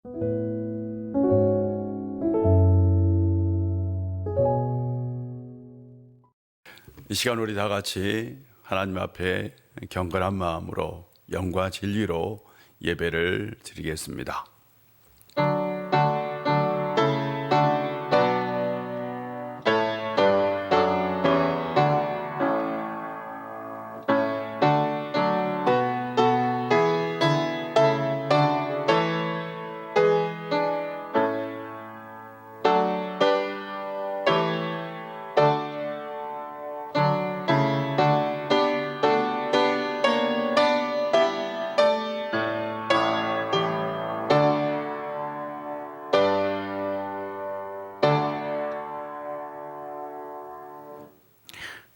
이 시간 우리 다 같이 하나님 앞에 경건한 마음으로 영과 진리로 예배를 드리겠습니다.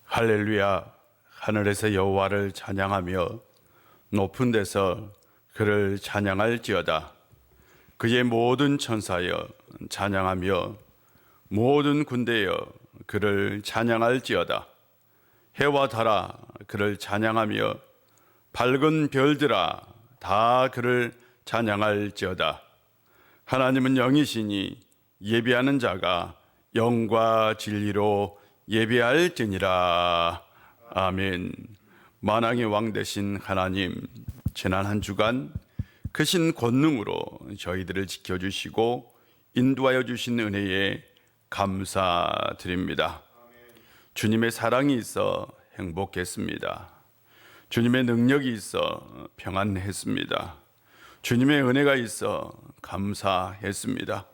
할렐루야. 하늘에서 여호와를 찬양하며 높은 데서 그를 찬양할지어다. 그의 모든 천사여 찬양하며 모든 군대여 그를 찬양할지어다. 해와 달아 그를 찬양하며 밝은 별들아 다 그를 찬양할지어다. 하나님은 영이시니 예비하는 자가 영과 진리로 예배할지니라. 아멘. 만왕의 왕 되신 하나님, 지난 한 주간 크신 권능으로 저희들을 지켜주시고 인도하여 주신 은혜에 감사드립니다. 주님의 사랑이 있어 행복했습니다. 주님의 능력이 있어 평안했습니다. 주님의 은혜가 있어 감사했습니다.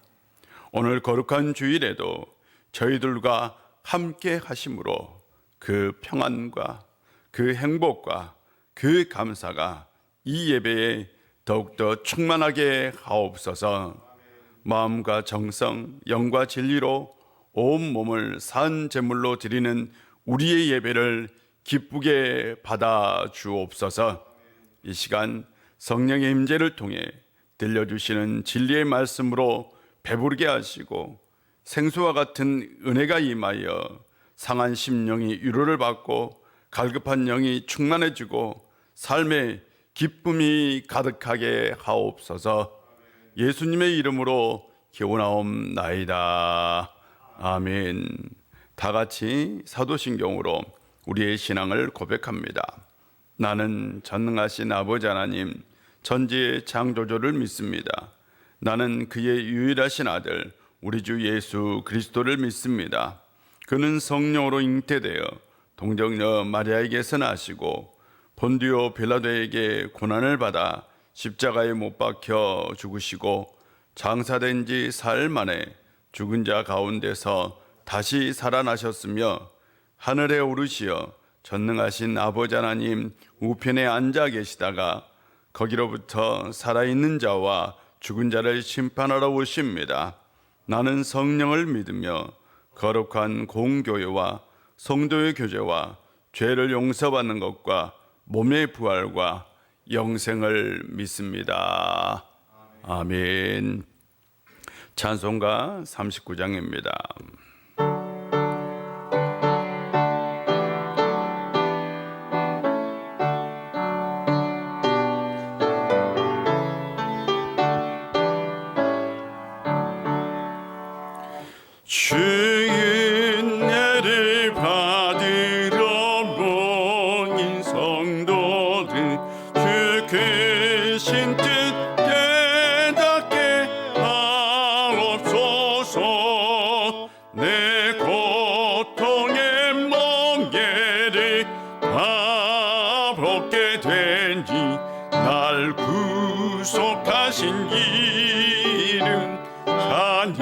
오늘 거룩한 주일에도 저희들과 함께 하심으로 그 평안과 그 행복과 그 감사가 이 예배에 더욱더 충만하게 하옵소서. 마음과 정성, 영과 진리로 온 몸을 산 제물로 드리는 우리의 예배를 기쁘게 받아 주옵소서. 이 시간 성령의 임재를 통해 들려주시는 진리의 말씀으로 배부르게 하시고 생수와 같은 은혜가 임하여 상한 심령이 위로를 받고 갈급한 영이 충만해지고 삶의 기쁨이 가득하게 하옵소서. 예수님의 이름으로 기원하옵나이다. 아멘. 다 같이 사도신경으로 우리의 신앙을 고백합니다. 나는 전능하신 아버지 하나님 천지의 창조주를 믿습니다. 나는 그의 유일하신 아들 우리 주 예수 그리스도를 믿습니다. 그는 성령으로 잉태되어 동정녀 마리아에게서 나시고 본디오 빌라도에게 고난을 받아 십자가에 못 박혀 죽으시고 장사된 지 사흘 만에 죽은 자 가운데서 다시 살아나셨으며 하늘에 오르시어 전능하신 아버지 하나님 우편에 앉아 계시다가 거기로부터 살아있는 자와 죽은 자를 심판하러 오십니다. 나는 성령을 믿으며 거룩한 공교회와 성도의 교제와 죄를 용서받는 것과 몸의 부활과 영생을 믿습니다. 아멘. 찬송가 39장입니다. 주인 은혜를 받으러 모인 성도들 주 크신 뜻 깨닫게 하옵소서. 내 고통의 멍에를 다 벗게 되니 날 구속하신 이름 찬양하리.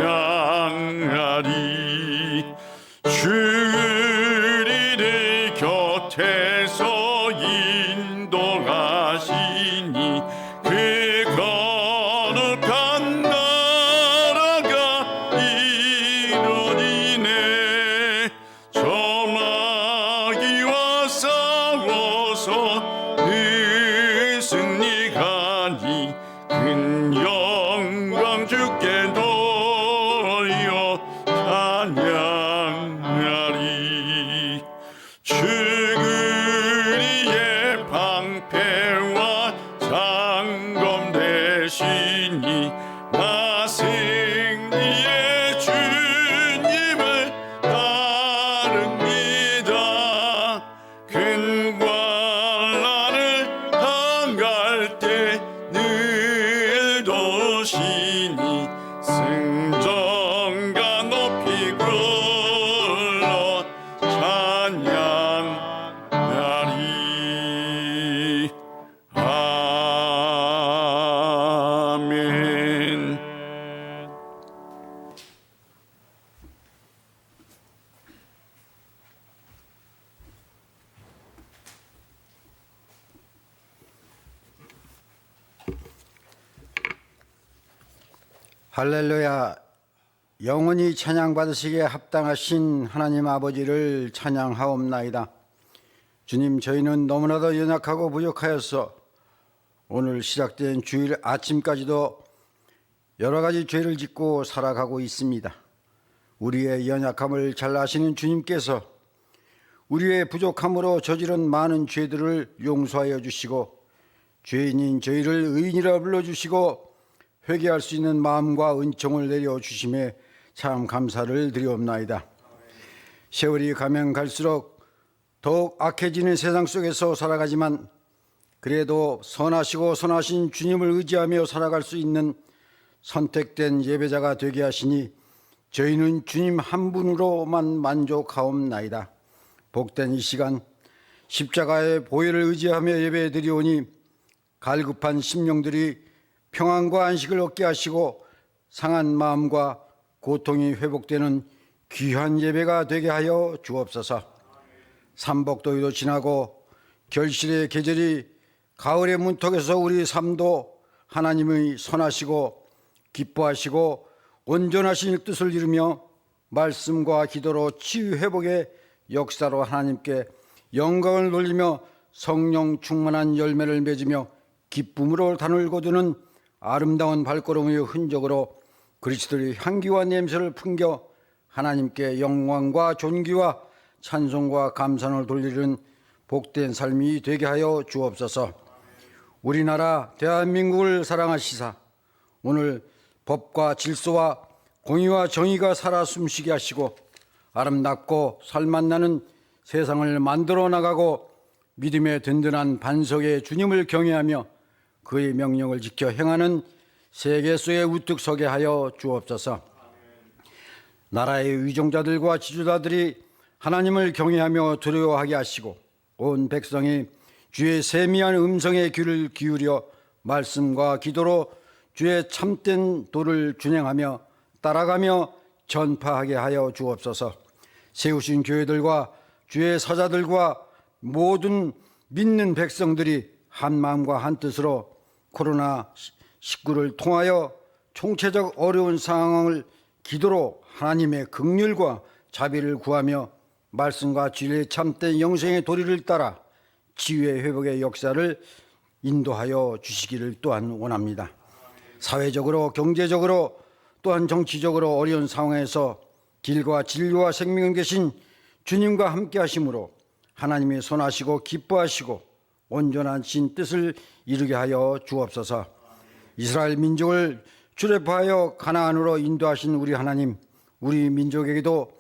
주 우리를 곁에서 인도하시니 그 거룩한 나라가 이루어지네. 저 마귀와 싸워서 늘 승리하니 큰 영광 주께 돌려 찬양하리. 주 그리의 방패와 장검 되시니 나 승리의 주님을 따릅니다. 근관난을 당할 때 늘 도시니 승전가 높이 불러 찬양하리. 아멘. 할렐루야. 영원히 찬양받으시기에 합당하신 하나님 아버지를 찬양하옵나이다. 주님, 저희는 너무나도 연약하고 부족하여서 오늘 시작된 주일 아침까지도 여러 가지 죄를 짓고 살아가고 있습니다. 우리의 연약함을 잘 아시는 주님께서 우리의 부족함으로 저지른 많은 죄들을 용서하여 주시고 죄인인 저희를 의인이라 불러주시고 회개할 수 있는 마음과 은총을 내려주심에 참 감사를 드리옵나이다. 세월이 가면 갈수록 더욱 악해지는 세상 속에서 살아가지만 그래도 선하시고 선하신 주님을 의지하며 살아갈 수 있는 선택된 예배자가 되게 하시니 저희는 주님 한 분으로만 만족하옵나이다. 복된 이 시간 십자가의 보혈을 의지하며 예배 드리오니 갈급한 심령들이 평안과 안식을 얻게 하시고 상한 마음과 고통이 회복되는 귀한 예배가 되게 하여 주옵소서. 삼복더위도 지나고 결실의 계절이 가을의 문턱에서 우리 삶도 하나님의 선하시고 기뻐하시고 온전하신 뜻을 이루며 말씀과 기도로 치유 회복의 역사로 하나님께 영광을 돌리며 성령 충만한 열매를 맺으며 기쁨으로 단을 거두는 아름다운 발걸음의 흔적으로 그리스도의 향기와 냄새를 풍겨 하나님께 영광과 존귀와 찬송과 감사를 돌리는 복된 삶이 되게 하여 주옵소서. 우리나라 대한민국을 사랑하시사 오늘 법과 질서와 공의와 정의가 살아 숨쉬게 하시고 아름답고 살맛나는 세상을 만들어 나가고 믿음의 든든한 반석의 주님을 경외하며 그의 명령을 지켜 행하는 세계소에 우뚝 서게 하여 주옵소서. 나라의 위종자들과 지주자들이 하나님을 경외하며 두려워하게 하시고 온 백성이 주의 세미한 음성에 귀를 기울여 말씀과 기도로 주의 참된 도를 준행하며 따라가며 전파하게 하여 주옵소서. 세우신 교회들과 주의 사자들과 모든 믿는 백성들이 한 마음과 한 뜻으로 코로나19를 통하여 총체적 어려운 상황을 기도로 하나님의 긍휼과 자비를 구하며 말씀과 진리의 참된 영생의 도리를 따라 치유의 회복의 역사를 인도하여 주시기를 또한 원합니다. 사회적으로 경제적으로 또한 정치적으로 어려운 상황에서 길과 진리와 생명을 계신 주님과 함께 하심으로 하나님이 선하시고 기뻐하시고 온전한 신 뜻을 이루게 하여 주옵소서. 이스라엘 민족을 출애굽하여 가나안으로 인도하신 우리 하나님, 우리 민족에게도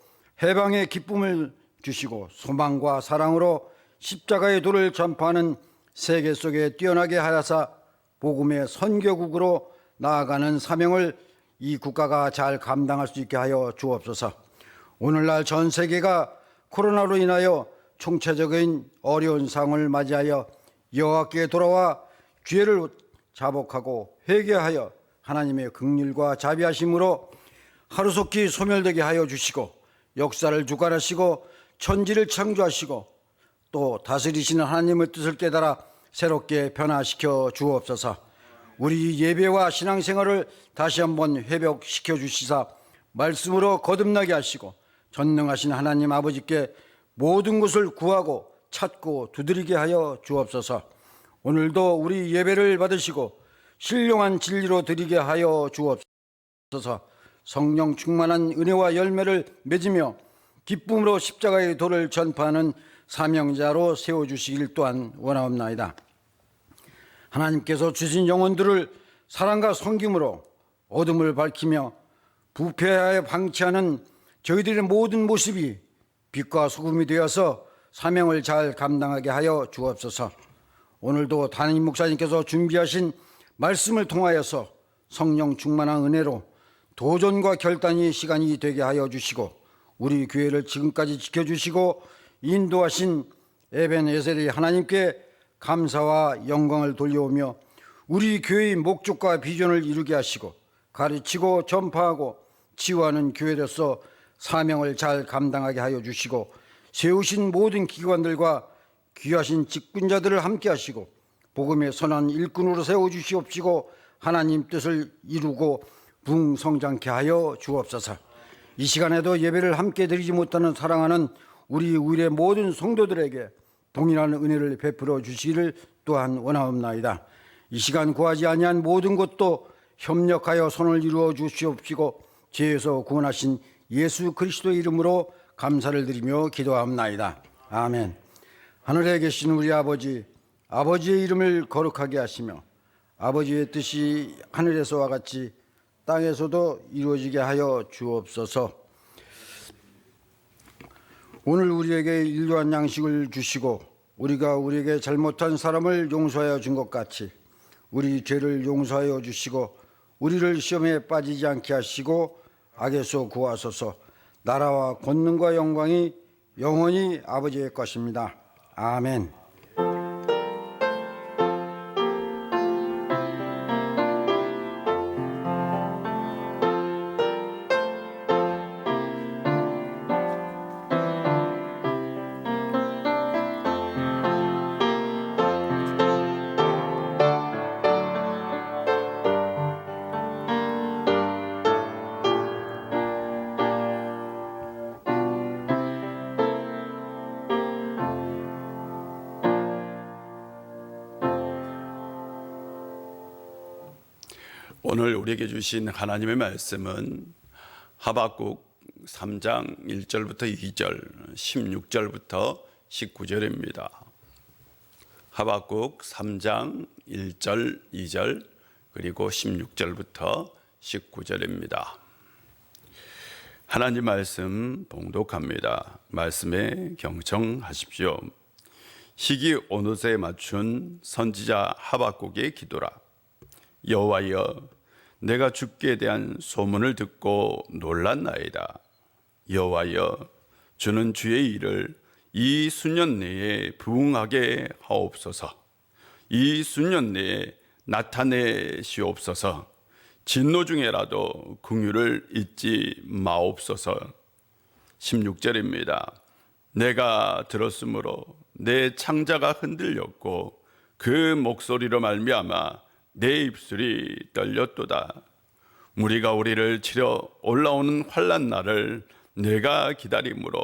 해방의 기쁨을 주시고 소망과 사랑으로 십자가의 도를 전파하는 세계 속에 뛰어나게 하여사 복음의 선교국으로 나아가는 사명을 이 국가가 잘 감당할 수 있게 하여 주옵소서. 오늘날 전 세계가 코로나로 인하여 총체적인 어려운 상황을 맞이하여 여호와께 돌아와 죄를 자복하고 회개하여 하나님의 긍휼과 자비하심으로 하루속히 소멸되게 하여 주시고 역사를 주관하시고 천지를 창조하시고 또 다스리시는 하나님의 뜻을 깨달아 새롭게 변화시켜 주옵소서. 우리 예배와 신앙생활을 다시 한번 회복시켜 주시사 말씀으로 거듭나게 하시고 전능하신 하나님 아버지께 모든 것을 구하고 찾고 두드리게 하여 주옵소서. 오늘도 우리 예배를 받으시고 신령한 진리로 드리게 하여 주옵소서. 성령 충만한 은혜와 열매를 맺으며 기쁨으로 십자가의 도를 전파하는 사명자로 세워주시길 또한 원하옵나이다. 하나님께서 주신 영혼들을 사랑과 섬김으로 어둠을 밝히며 부패하여 방치하는 저희들의 모든 모습이 빛과 소금이 되어서 사명을 잘 감당하게 하여 주옵소서. 오늘도 담임 목사님께서 준비하신 말씀을 통하여서 성령 충만한 은혜로 도전과 결단의 시간이 되게 하여 주시고 우리 교회를 지금까지 지켜주시고 인도하신 에벤에셀의 하나님께 감사와 영광을 돌려오며 우리 교회의 목적과 비전을 이루게 하시고 가르치고 전파하고 치유하는 교회로서 사명을 잘 감당하게 하여 주시고 세우신 모든 기관들과 귀하신 직분자들을 함께 하시고 복음의 선한 일꾼으로 세워주시옵시고 하나님 뜻을 이루고 붕성장케 하여 주옵소서. 이 시간에도 예배를 함께 드리지 못하는 사랑하는 우리 우리의 모든 성도들에게 동일한 은혜를 베풀어 주시기를 또한 원하옵나이다. 이 시간 구하지 아니한 모든 것도 협력하여 손을 이루어 주시옵시고 죄에서 구원하신 예수 그리스도의 이름으로 감사를 드리며 기도하옵나이다. 아멘. 하늘에 계신 우리 아버지, 아버지의 이름을 거룩하게 하시며 아버지의 뜻이 하늘에서와 같이 땅에서도 이루어지게 하여 주옵소서. 오늘 우리에게 일용할 양식을 주시고 우리가 우리에게 잘못한 사람을 용서하여 준 것 같이 우리 죄를 용서하여 주시고 우리를 시험에 빠지지 않게 하시고 악에서 구하소서. 나라와 권능과 영광이 영원히 아버지의 것입니다. 아멘. 오늘 우리에게 주신 하나님의 말씀은 하박국 3장 1절부터 2절, 16절부터 19절입니다. 하박국 3장 1절, 2절, 그리고 16절부터 19절입니다. 하나님 말씀 봉독합니다. 말씀에 경청하십시오. 시기 온옷에 맞춘 선지자 하박국의 기도라. 여호와여, 내가 주께 대한 소문을 듣고 놀랐나이다. 여호와여, 주는 주의 일을 이 수년 내에 부응하게 하옵소서. 이 수년 내에 나타내시옵소서. 진노 중에라도 긍휼을 잊지 마옵소서. 16절입니다. 내가 들었으므로 내 창자가 흔들렸고 그 목소리로 말미암아 내 입술이 떨렸도다. 무리가 우리를 치러 올라오는 환난 날을 내가 기다림으로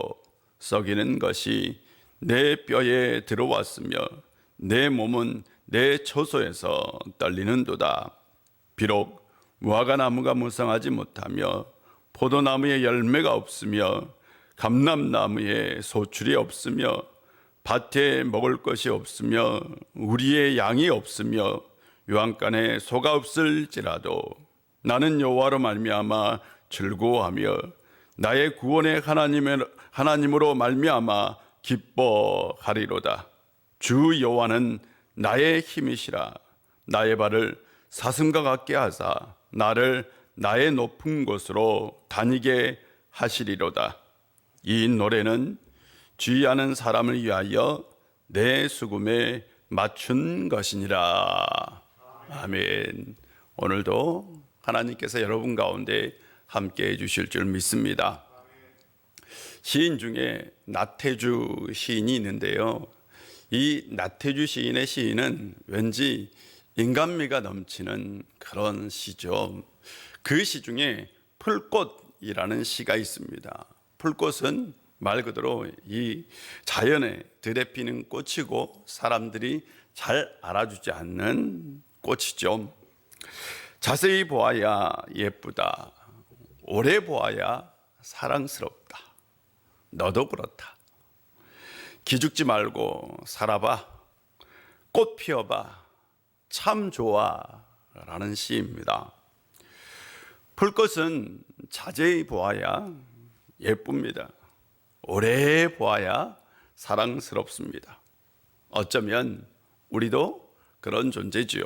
썩이는 것이 내 뼈에 들어왔으며 내 몸은 내 처소에서 떨리는도다. 비록 무화과나무가 무성하지 못하며 포도나무에 열매가 없으며 감람나무에 소출이 없으며 밭에 먹을 것이 없으며 우리의 양이 없으며 요한간에 소가 없을지라도 나는 여호와로 말미암아 즐거워하며 나의 구원의 하나님으로 말미암아 기뻐하리로다. 주 여호와는 나의 힘이시라. 나의 발을 사슴과 같게 하사 나를 나의 높은 곳으로 다니게 하시리로다. 이 노래는 주의하는 사람을 위하여 내 수금에 맞춘 것이니라. 아멘. 오늘도 하나님께서 여러분 가운데 함께 해주실 줄 믿습니다. 시인 중에 나태주 시인이 있는데요. 이 나태주 시인의 시인은 왠지 인간미가 넘치는 그런 시죠. 그 시 중에 풀꽃이라는 시가 있습니다. 풀꽃은 말 그대로 이 자연에 들에 피는 꽃이고 사람들이 잘 알아주지 않는 꽃이죠. 자세히 보아야 예쁘다. 오래 보아야 사랑스럽다. 너도 그렇다. 기죽지 말고 살아봐. 꽃 피워봐. 참 좋아. 라는 시입니다. 볼 것은 자세히 보아야 예쁩니다. 오래 보아야 사랑스럽습니다. 어쩌면 우리도 그런 존재지요.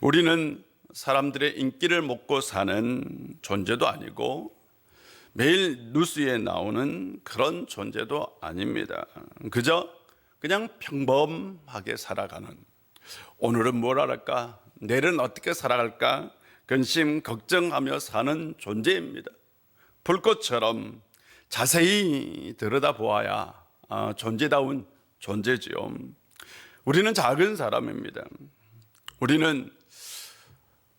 우리는 사람들의 인기를 먹고 사는 존재도 아니고 매일 뉴스에 나오는 그런 존재도 아닙니다. 그냥 평범하게 살아가는, 오늘은 뭘 할까, 내일은 어떻게 살아갈까 근심 걱정하며 사는 존재입니다. 불꽃처럼 자세히 들여다보아야 존재다운 존재지요. 우리는 작은 사람입니다. 우리는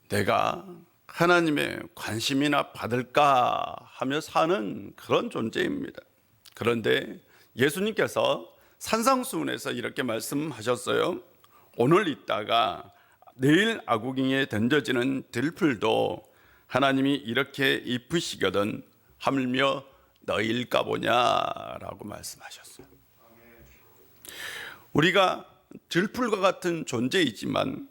내가 하나님의 관심이나 받을까 하며 사는 그런 존재입니다. 그런데 예수님께서 산상수훈에서 이렇게 말씀하셨어요. 오늘 있다가 내일 아구경에 던져지는 들풀도 하나님이 이렇게 이쁘시거든 하물며 너일까 보냐라고 말씀하셨어요. 우리가 들풀과 같은 존재이지만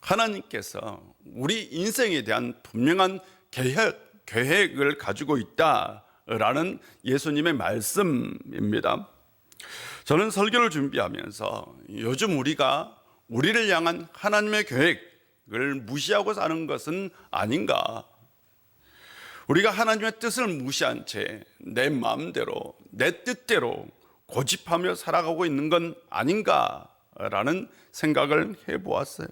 하나님께서 우리 인생에 대한 분명한 계획을 가지고 있다라는 예수님의 말씀입니다. 저는 설교를 준비하면서 요즘 우리가 우리를 향한 하나님의 계획을 무시하고 사는 것은 아닌가, 우리가 하나님의 뜻을 무시한 채 내 마음대로 내 뜻대로 고집하며 살아가고 있는 건 아닌가라는 생각을 해보았어요.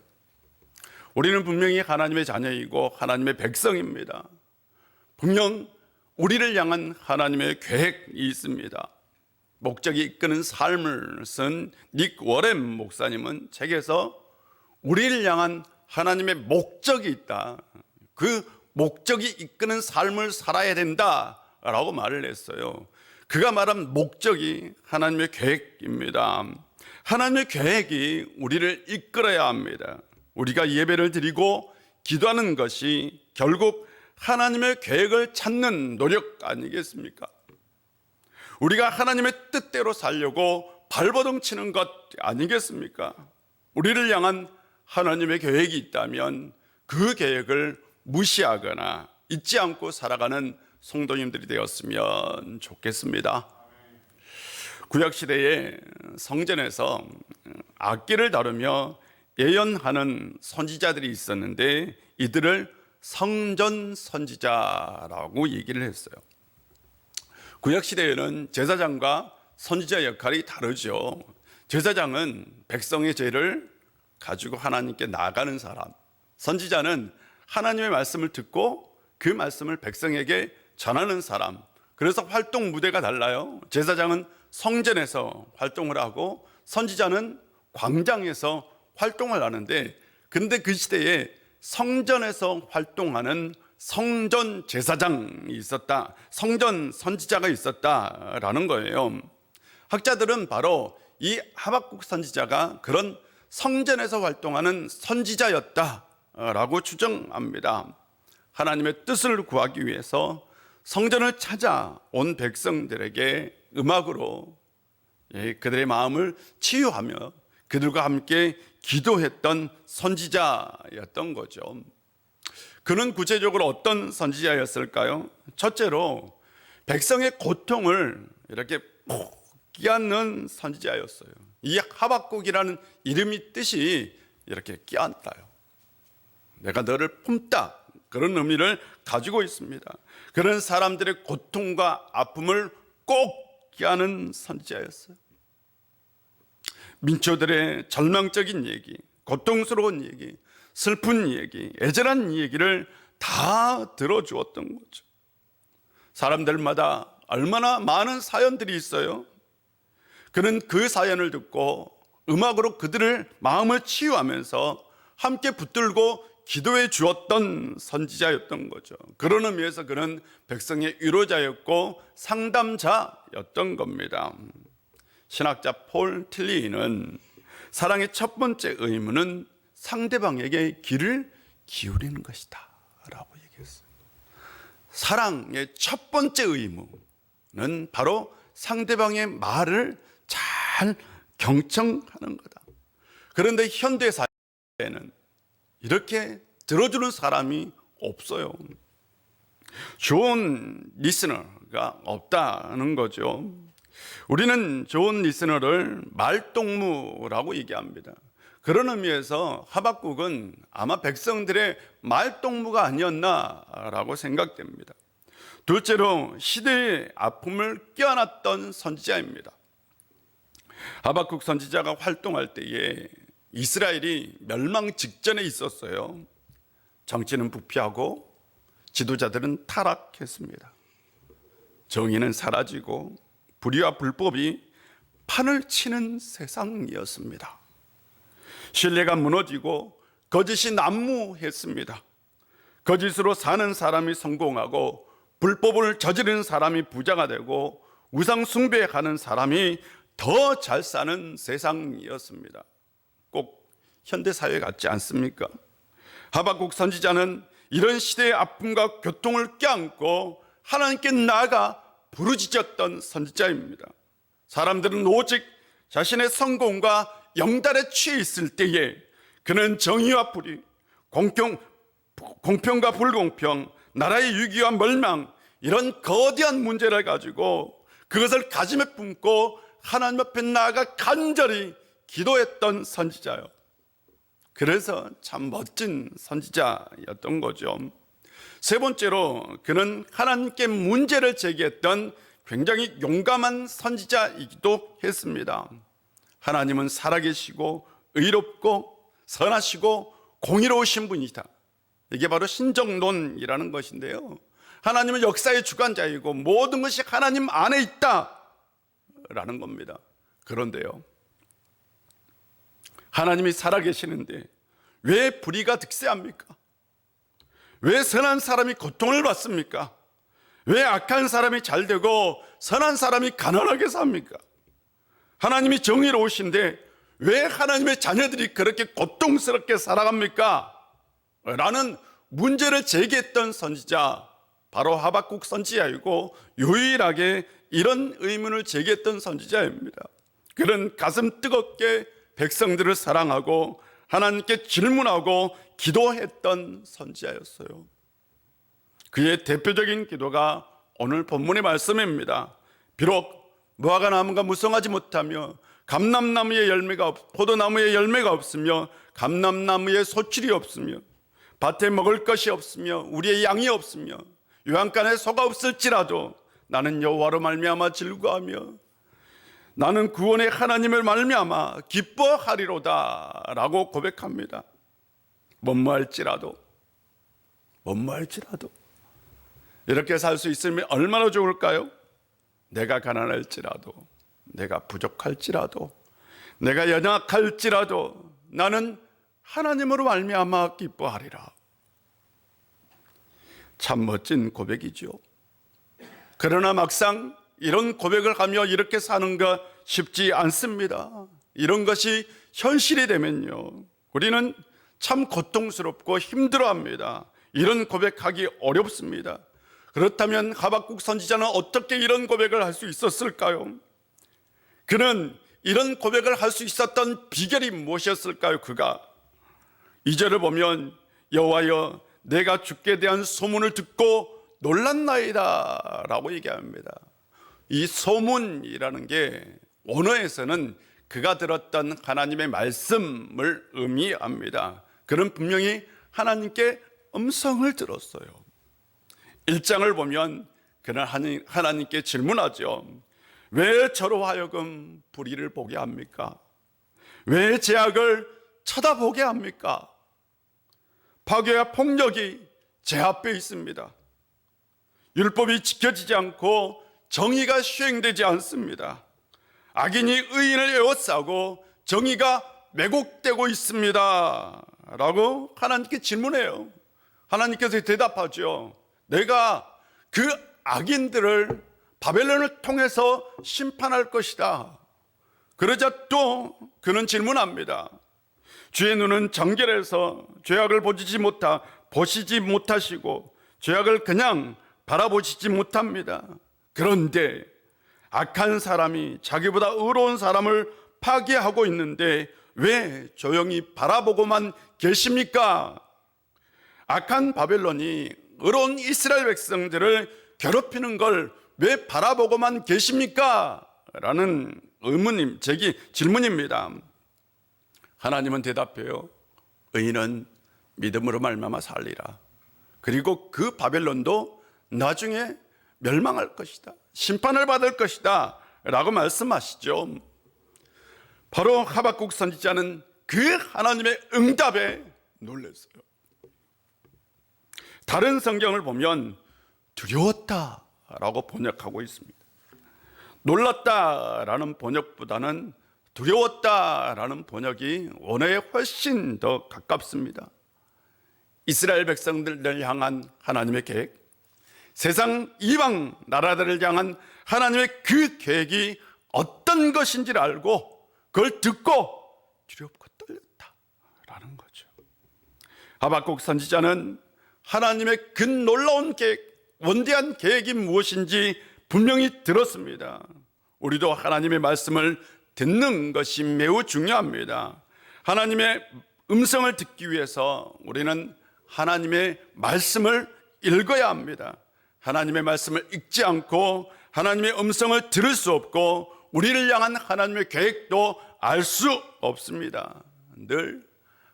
우리는 분명히 하나님의 자녀이고 하나님의 백성입니다. 분명 우리를 향한 하나님의 계획이 있습니다. 목적이 이끄는 삶을 쓴 닉 워렌 목사님은 책에서 우리를 향한 하나님의 목적이 있다, 그 목적이 이끄는 삶을 살아야 된다라고 말을 했어요. 그가 말한 목적이 하나님의 계획입니다. 하나님의 계획이 우리를 이끌어야 합니다. 우리가 예배를 드리고 기도하는 것이 결국 하나님의 계획을 찾는 노력 아니겠습니까? 우리가 하나님의 뜻대로 살려고 발버둥 치는 것 아니겠습니까? 우리를 향한 하나님의 계획이 있다면 그 계획을 무시하거나 잊지 않고 살아가는 성도님들이 되었으면 좋겠습니다. 구약시대에 성전에서 악기를 다루며 예언하는 선지자들이 있었는데 이들을 성전 선지자라고 얘기를 했어요. 구약시대에는 제사장과 선지자 역할이 다르죠. 제사장은 백성의 죄를 가지고 하나님께 나아가는 사람, 선지자는 하나님의 말씀을 듣고 그 말씀을 백성에게 전하는 사람. 그래서 활동 무대가 달라요. 제사장은 성전에서 활동을 하고 선지자는 광장에서 활동을 하는데, 그런데 그 시대에 성전에서 활동하는 성전 제사장이 있었다, 성전 선지자가 있었다라는 거예요. 학자들은 바로 이 하박국 선지자가 그런 성전에서 활동하는 선지자였다라고 추정합니다. 하나님의 뜻을 구하기 위해서 성전을 찾아온 백성들에게 음악으로 그들의 마음을 치유하며 그들과 함께 기도했던 선지자였던 거죠. 그는 구체적으로 어떤 선지자였을까요? 첫째로 백성의 고통을 이렇게 끼얹는 선지자였어요. 이 하박국이라는 이름이 뜻이 이렇게 끼얹다요. 내가 너를 품다, 그런 의미를 가지고 있습니다. 그런 사람들의 고통과 아픔을 꼭 끼얹는 선지자였어요. 민초들의 절망적인 얘기, 고통스러운 얘기, 슬픈 얘기, 애절한 얘기를 다 들어주었던 거죠. 사람들마다 얼마나 많은 사연들이 있어요. 그는 그 사연을 듣고 음악으로 그들을 마음을 치유하면서 함께 붙들고 기도해 주었던 선지자였던 거죠. 그런 의미에서 그는 백성의 위로자였고 상담자였던 겁니다. 신학자 폴 틸리는 사랑의 첫 번째 의무는 상대방에게 귀를 기울이는 것이다 라고 얘기했어요. 사랑의 첫 번째 의무는 바로 상대방의 말을 잘 경청하는 거다. 그런데 현대 사회에는 이렇게 들어주는 사람이 없어요. 좋은 리스너가 없다는 거죠. 우리는 좋은 리스너를 말동무라고 얘기합니다. 그런 의미에서 하박국은 아마 백성들의 말동무가 아니었나라고 생각됩니다. 둘째로 시대의 아픔을 껴안았던 선지자입니다. 하박국 선지자가 활동할 때에 이스라엘이 멸망 직전에 있었어요. 정치는 부패하고 지도자들은 타락했습니다. 정의는 사라지고 불의와 불법이 판을 치는 세상이었습니다. 신뢰가 무너지고 거짓이 난무했습니다. 거짓으로 사는 사람이 성공하고 불법을 저지르는 사람이 부자가 되고 우상 숭배하는 사람이 더 잘 사는 세상이었습니다. 꼭 현대사회 같지 않습니까? 하박국 선지자는 이런 시대의 아픔과 고통을 껴안고 하나님께 나아가 부르짖었던 선지자입니다. 사람들은 오직 자신의 성공과 영달에 취해 있을 때에 그는 정의와 불의, 공평과 불공평, 나라의 위기와 멸망, 이런 거대한 문제를 가지고 그것을 가슴에 품고 하나님 앞에 나아가 간절히 기도했던 선지자요. 그래서 참 멋진 선지자였던 거죠. 세 번째로 그는 하나님께 문제를 제기했던 굉장히 용감한 선지자이기도 했습니다. 하나님은 살아계시고 의롭고 선하시고 공의로우신 분이다. 이게 바로 신정론이라는 것인데요. 하나님은 역사의 주관자이고 모든 것이 하나님 안에 있다라는 겁니다. 그런데요, 하나님이 살아계시는데 왜 불의가 득세합니까? 왜 선한 사람이 고통을 받습니까? 왜 악한 사람이 잘 되고 선한 사람이 가난하게 삽니까? 하나님이 정의로우신데 왜 하나님의 자녀들이 그렇게 고통스럽게 살아갑니까? 라는 문제를 제기했던 선지자, 바로 하박국 선지자이고 유일하게 이런 의문을 제기했던 선지자입니다. 그는 가슴 뜨겁게 백성들을 사랑하고 하나님께 질문하고 기도했던 선지자였어요. 그의 대표적인 기도가 오늘 본문의 말씀입니다. 비록 무화과 나무가 무성하지 못하며 감람나무에 포도나무에 열매가 없으며 감람나무에 소출이 없으며 밭에 먹을 것이 없으며 우리의 양이 없으며 요양간에 소가 없을지라도 나는 여호와로 말미암아 즐거하며 나는 구원의 하나님을 말미암아 기뻐하리로다 라고 고백합니다. 뭐할지라도 이렇게 살 수 있으면 얼마나 좋을까요? 내가 가난할지라도, 내가 부족할지라도, 내가 연약할지라도 나는 하나님으로 말미암아 기뻐하리라. 참 멋진 고백이죠. 그러나 막상 이런 고백을 하며 이렇게 사는 거 쉽지 않습니다. 이런 것이 현실이 되면요, 우리는 참 고통스럽고 힘들어합니다. 이런 고백하기 어렵습니다. 그렇다면 하박국 선지자는 어떻게 이런 고백을 할 수 있었을까요? 그는 이런 고백을 할 수 있었던 비결이 무엇이었을까요? 그가 2절을 보면 여호와여 내가 주께 대한 소문을 듣고 놀랐나이다 라고 얘기합니다. 이 소문이라는 게 원어에서는 그가 들었던 하나님의 말씀을 의미합니다. 그는 분명히 하나님께 음성을 들었어요. 1장을 보면 그는 하나님께 질문하죠. 왜 저로 하여금 불의를 보게 합니까? 왜 죄악을 쳐다보게 합니까? 파괴와 폭력이 제 앞에 있습니다. 율법이 지켜지지 않고 정의가 수행되지 않습니다. 악인이 의인을 에워싸고 정의가 왜곡되고 있습니다 라고 하나님께 질문해요. 하나님께서 대답하죠. 내가 그 악인들을 바벨론을 통해서 심판할 것이다. 그러자 또 그는 질문합니다. 주의 눈은 정결해서 죄악을 보시지 못하시고 죄악을 그냥 바라보시지 못합니다. 그런데 악한 사람이 자기보다 의로운 사람을 파괴하고 있는데 왜 조용히 바라보고만 계십니까? 악한 바벨론이 의로운 이스라엘 백성들을 괴롭히는 걸 왜 바라보고만 계십니까? 라는 질문입니다. 하나님은 대답해요. 의인은 믿음으로 말미암아 살리라. 그리고 그 바벨론도 나중에 멸망할 것이다. 심판을 받을 것이다. 라고 말씀하시죠. 바로 하박국 선지자는 그 하나님의 응답에 놀랐어요. 다른 성경을 보면 두려웠다라고 번역하고 있습니다. 놀랐다라는 번역보다는 두려웠다라는 번역이 원어에 훨씬 더 가깝습니다. 이스라엘 백성들을 향한 하나님의 계획, 세상 이방 나라들을 향한 하나님의 그 계획이 어떤 것인지를 알고 그걸 듣고 두렵고 떨렸다라는 거죠. 하박국 선지자는 하나님의 그 놀라운 계획, 원대한 계획이 무엇인지 분명히 들었습니다. 우리도 하나님의 말씀을 듣는 것이 매우 중요합니다. 하나님의 음성을 듣기 위해서 우리는 하나님의 말씀을 읽어야 합니다. 하나님의 말씀을 읽지 않고 하나님의 음성을 들을 수 없고 우리를 향한 하나님의 계획도 알 수 없습니다. 늘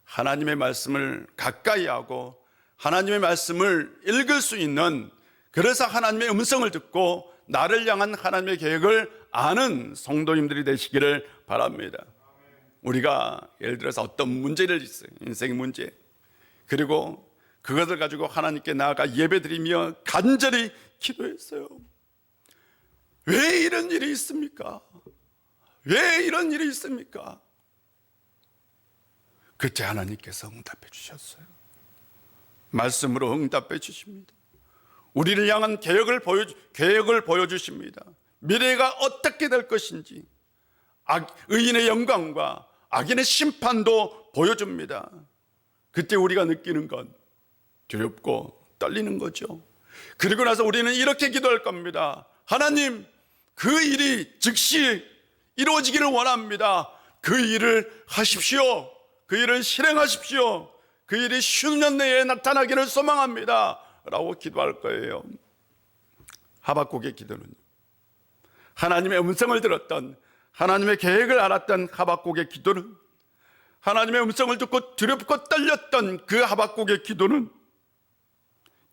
하나님의 말씀을 가까이 하고 하나님의 말씀을 읽을 수 있는, 그래서 하나님의 음성을 듣고 나를 향한 하나님의 계획을 아는 성도님들이 되시기를 바랍니다. 우리가 예를 들어서 어떤 문제를 있어요. 인생의 문제. 그리고 그것을 가지고 하나님께 나아가 예배드리며 간절히 기도했어요. 왜 이런 일이 있습니까? 왜 이런 일이 있습니까? 그때 하나님께서 응답해 주셨어요. 말씀으로 응답해 주십니다. 우리를 향한 계획을 보여주십니다. 미래가 어떻게 될 것인지, 의인의 영광과 악인의 심판도 보여줍니다. 그때 우리가 느끼는 건 두렵고 떨리는 거죠. 그리고 나서 우리는 이렇게 기도할 겁니다. 하나님, 그 일이 즉시 이루어지기를 원합니다. 그 일을 하십시오. 그 일을 실행하십시오. 그 일이 쉬는 년 내에 나타나기를 소망합니다. 라고 기도할 거예요. 하박국의 기도는 하나님의 음성을 들었던, 하나님의 계획을 알았던 하박국의 기도는, 하나님의 음성을 듣고 두렵고 떨렸던 그 하박국의 기도는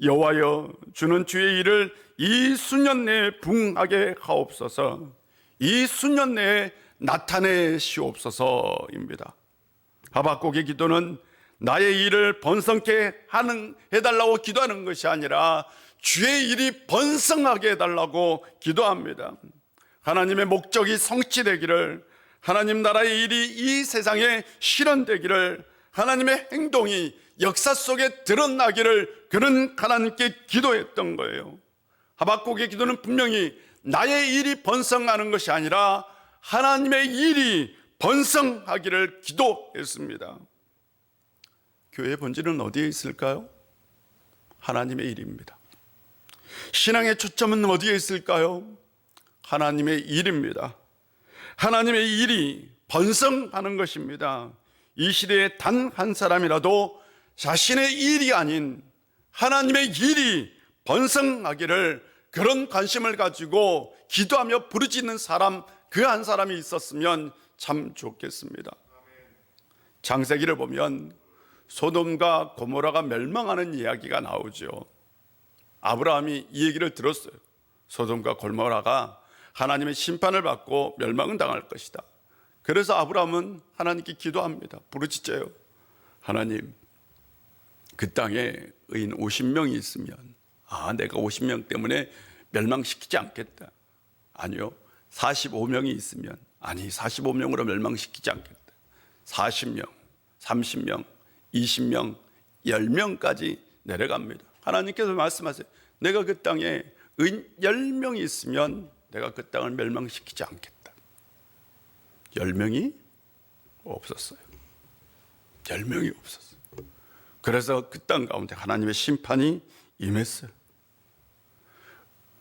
여호와여, 주는 주의 일을 이 수년 내에 부응하게 하옵소서, 이 수년 내에 나타내시옵소서입니다. 하박국의 기도는 나의 일을 번성케 해달라고 기도하는 것이 아니라 주의 일이 번성하게 해달라고 기도합니다. 하나님의 목적이 성취되기를, 하나님 나라의 일이 이 세상에 실현되기를, 하나님의 행동이 역사 속에 드러나기를 그는 하나님께 기도했던 거예요. 하박국의 기도는 분명히 나의 일이 번성하는 것이 아니라 하나님의 일이 번성하기를 기도했습니다. 교회의 본질은 어디에 있을까요? 하나님의 일입니다. 신앙의 초점은 어디에 있을까요? 하나님의 일입니다. 하나님의 일이 번성하는 것입니다. 이 시대에 단 한 사람이라도 자신의 일이 아닌 하나님의 일이 번성하기를, 그런 관심을 가지고 기도하며 부르짖는 사람, 그 한 사람이 있었으면 참 좋겠습니다. 창세기를 보면 소돔과 고모라가 멸망하는 이야기가 나오죠. 아브라함이 이 얘기를 들었어요. 소돔과 고모라가 하나님의 심판을 받고 멸망을 당할 것이다. 그래서 아브라함은 하나님께 기도합니다. 부르짖어요. 하나님, 그 땅에 의인 50명이 있으면 내가 50명 때문에 멸망시키지 않겠다. 아니요, 45명이 있으면 45명으로 멸망시키지 않겠다. 40명, 30명, 20명, 10명까지 내려갑니다. 하나님께서 말씀하세요. 내가 그 땅에 의인 10명이 있으면 내가 그 땅을 멸망시키지 않겠다. 10명이 없었어요. 10명이 없었어요. 그래서 그 땅 가운데 하나님의 심판이 임했어요.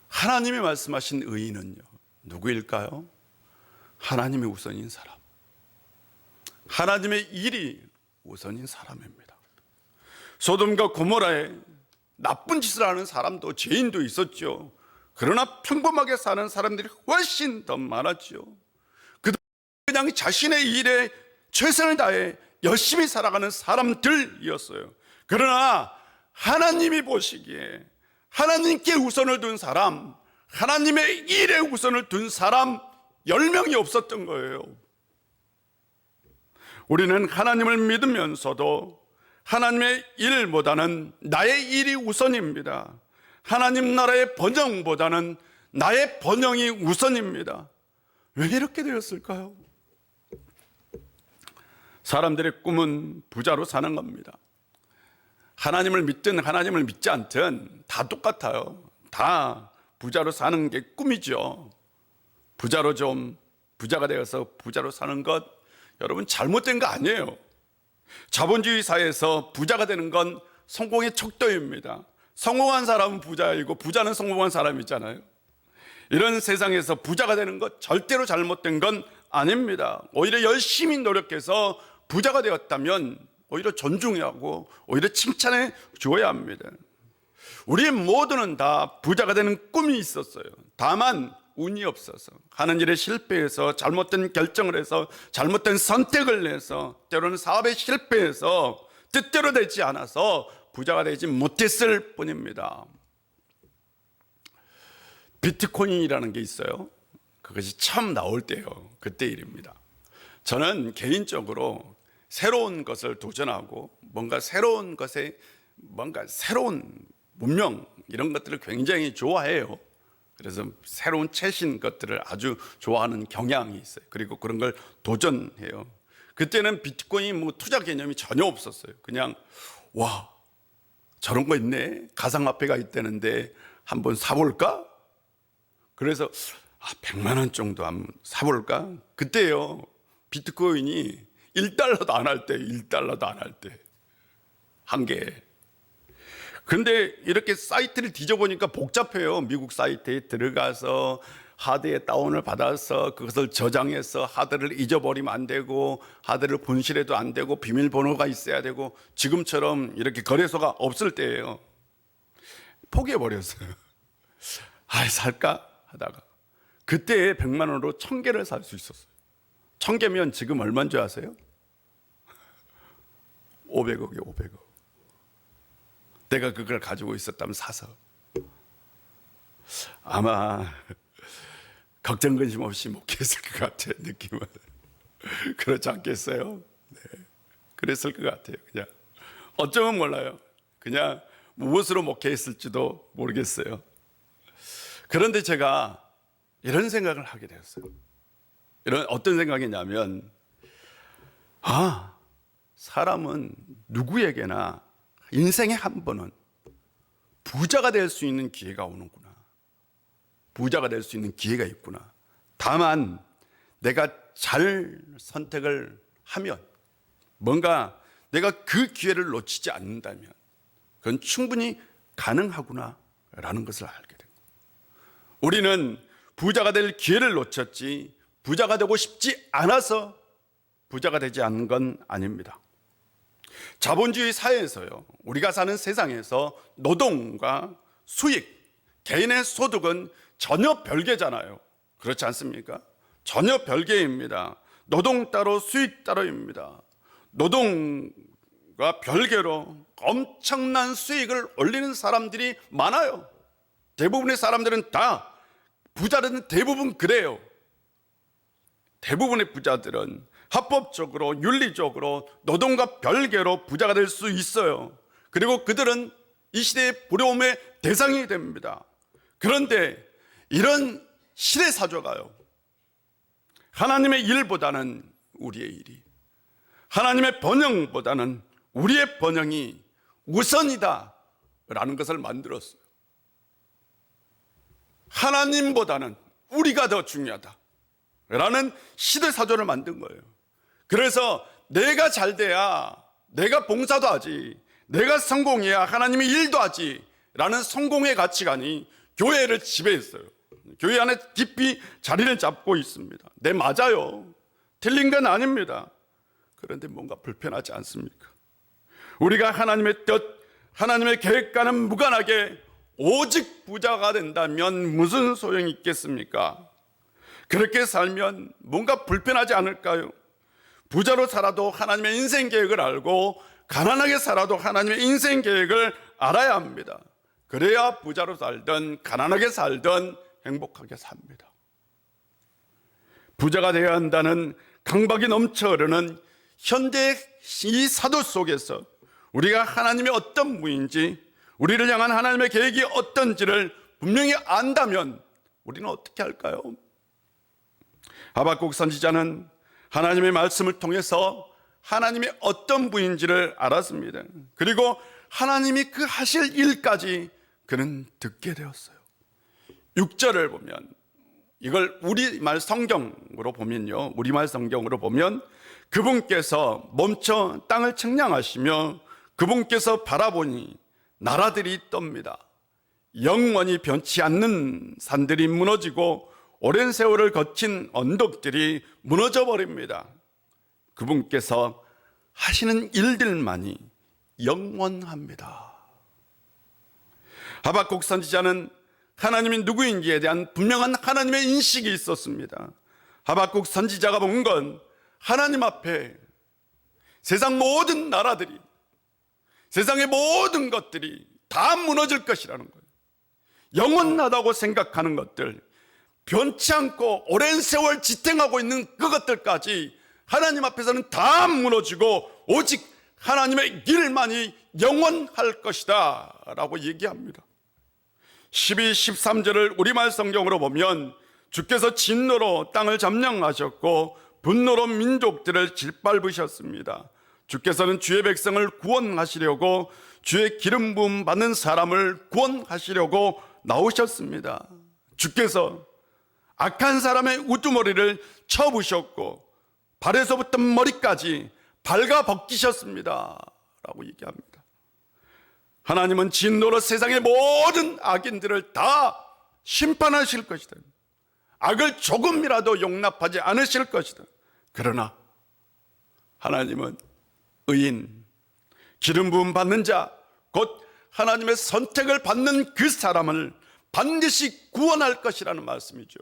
하나님이 말씀하신 의인은요, 누구일까요? 하나님이 우선인 사람, 하나님의 일이 우선인 사람입니다. 소돔과 고모라에 나쁜 짓을 하는 사람도 죄인도 있었죠. 그러나 평범하게 사는 사람들이 훨씬 더 많았죠. 그냥 자신의 일에 최선을 다해 열심히 살아가는 사람들이었어요. 그러나 하나님이 보시기에 하나님께 우선을 둔 사람, 하나님의 일에 우선을 둔 사람 10명이 없었던 거예요. 우리는 하나님을 믿으면서도 하나님의 일보다는 나의 일이 우선입니다. 하나님 나라의 번영보다는 나의 번영이 우선입니다. 왜 이렇게 되었을까요? 사람들의 꿈은 부자로 사는 겁니다. 하나님을 믿든 하나님을 믿지 않든 다 똑같아요. 다 부자로 사는 게 꿈이죠. 부자가 되어서 부자로 사는 것, 여러분 잘못된 거 아니에요. 자본주의 사회에서 부자가 되는 건 성공의 척도입니다. 성공한 사람은 부자이고 부자는 성공한 사람이잖아요. 이런 세상에서 부자가 되는 것 절대로 잘못된 건 아닙니다. 오히려 열심히 노력해서 부자가 되었다면 오히려 존중하고 오히려 칭찬해 줘야 합니다. 우리 모두는 다 부자가 되는 꿈이 있었어요. 다만 운이 없어서 하는 일에 실패해서 잘못된 결정을 해서 잘못된 선택을 해서 때로는 사업에 실패해서 뜻대로 되지 않아서 부자가 되지 못했을 뿐입니다. 비트코인이라는 게 있어요. 그것이 처음 나올 때요. 그때 일입니다. 저는 개인적으로 새로운 것을 도전하고 뭔가 새로운 문명 이런 것들을 굉장히 좋아해요. 그래서 새로운 최신 것들을 아주 좋아하는 경향이 있어요. 그리고 그런 걸 도전해요. 그때는 비트코인 투자 개념이 전혀 없었어요. 그냥 와, 저런 거 있네. 가상화폐가 있다는데 한번 사볼까? 그래서 100만 원 정도 한번 사볼까? 그때요, 비트코인이 1달러도 안 할 때, 1달러도 안 할 때. 한 개에. 근데 이렇게 사이트를 뒤져보니까 복잡해요. 미국 사이트에 들어가서 하드에 다운을 받아서 그것을 저장해서 하드를 잊어버리면 안 되고 하드를 분실해도 안 되고 비밀번호가 있어야 되고 지금처럼 이렇게 거래소가 없을 때예요. 포기해버렸어요. 살까? 하다가 그때 100만 원으로 1000개를 살 수 있었어요. 1000개면 지금 얼마인 줄 아세요? 500억이요, 500억. 내가 그걸 가지고 있었다면 사서 아마 걱정 근심 없이 목회했을 것 같아요. 느낌은 그렇지 않겠어요? 네. 그랬을 것 같아요. 그냥 어쩌면 몰라요. 그냥 무엇으로 목회했을지도 모르겠어요. 그런데 제가 이런 생각을 하게 되었어요. 어떤 생각이냐면 사람은 누구에게나 인생에 한 번은 부자가 될 수 있는 기회가 오는구나. 부자가 될 수 있는 기회가 있구나. 다만 내가 잘 선택을 하면 뭔가 내가 그 기회를 놓치지 않는다면 그건 충분히 가능하구나 라는 것을 알게 된 거예요. 우리는 부자가 될 기회를 놓쳤지 부자가 되고 싶지 않아서 부자가 되지 않는 건 아닙니다. 자본주의 사회에서요, 우리가 사는 세상에서 노동과 수익, 개인의 소득은 전혀 별개잖아요. 그렇지 않습니까? 전혀 별개입니다. 노동 따로 수익 따로입니다. 노동과 별개로 엄청난 수익을 올리는 사람들이 많아요. 대부분의 사람들은 다, 부자들은 대부분 그래요. 대부분의 부자들은 합법적으로 윤리적으로 노동과 별개로 부자가 될 수 있어요. 그리고 그들은 이 시대의 부러움의 대상이 됩니다. 그런데 이런 시대사조가요, 하나님의 일보다는 우리의 일이, 하나님의 번영보다는 우리의 번영이 우선이다 라는 것을 만들었어요. 하나님보다는 우리가 더 중요하다 라는 시대사조를 만든 거예요. 그래서 내가 잘 돼야 내가 봉사도 하지, 내가 성공해야 하나님의 일도 하지 라는 성공의 가치관이 교회를 지배했어요. 교회 안에 깊이 자리를 잡고 있습니다. 네, 맞아요. 틀린 건 아닙니다. 그런데 뭔가 불편하지 않습니까? 우리가 하나님의 뜻, 하나님의 계획과는 무관하게 오직 부자가 된다면 무슨 소용이 있겠습니까? 그렇게 살면 뭔가 불편하지 않을까요? 부자로 살아도 하나님의 인생 계획을 알고 가난하게 살아도 하나님의 인생 계획을 알아야 합니다. 그래야 부자로 살든 가난하게 살든 행복하게 삽니다. 부자가 되어야 한다는 강박이 넘쳐 흐르는 현대의 이 사도 속에서 우리가 하나님의 어떤 분인지, 우리를 향한 하나님의 계획이 어떤지를 분명히 안다면 우리는 어떻게 할까요? 하박국 선지자는 하나님의 말씀을 통해서 하나님이 어떤 분인지를 알았습니다. 그리고 하나님이 그 하실 일까지 그는 듣게 되었어요. 6절을 보면, 이걸 우리말 성경으로 보면요, 우리말 성경으로 보면 그분께서 멈춰 땅을 측량하시며 그분께서 바라보니 나라들이 떱니다. 영원히 변치 않는 산들이 무너지고 오랜 세월을 거친 언덕들이 무너져 버립니다. 그분께서 하시는 일들만이 영원합니다. 하박국 선지자는 하나님이 누구인지에 대한 분명한 하나님의 인식이 있었습니다. 하박국 선지자가 본 건 하나님 앞에 세상 모든 나라들이, 세상의 모든 것들이 다 무너질 것이라는 거예요. 영원하다고 생각하는 것들, 변치 않고 오랜 세월 지탱하고 있는 그것들까지 하나님 앞에서는 다 무너지고 오직 하나님의 길만이 영원할 것이다 라고 얘기합니다. 12, 13절을 우리말 성경으로 보면 주께서 진노로 땅을 점령하셨고 분노로 민족들을 짓밟으셨습니다. 주께서는 주의 백성을 구원하시려고 주의 기름 부음 받는 사람을 구원하시려고 나오셨습니다. 주께서 악한 사람의 우두머리를 쳐부셨고 발에서부터 머리까지 발가 벗기셨습니다 라고 얘기합니다. 하나님은 진노로 세상의 모든 악인들을 다 심판하실 것이다. 악을 조금이라도 용납하지 않으실 것이다. 그러나 하나님은 의인, 기름 부음 받는 자, 곧 하나님의 선택을 받는 그 사람을 반드시 구원할 것이라는 말씀이죠.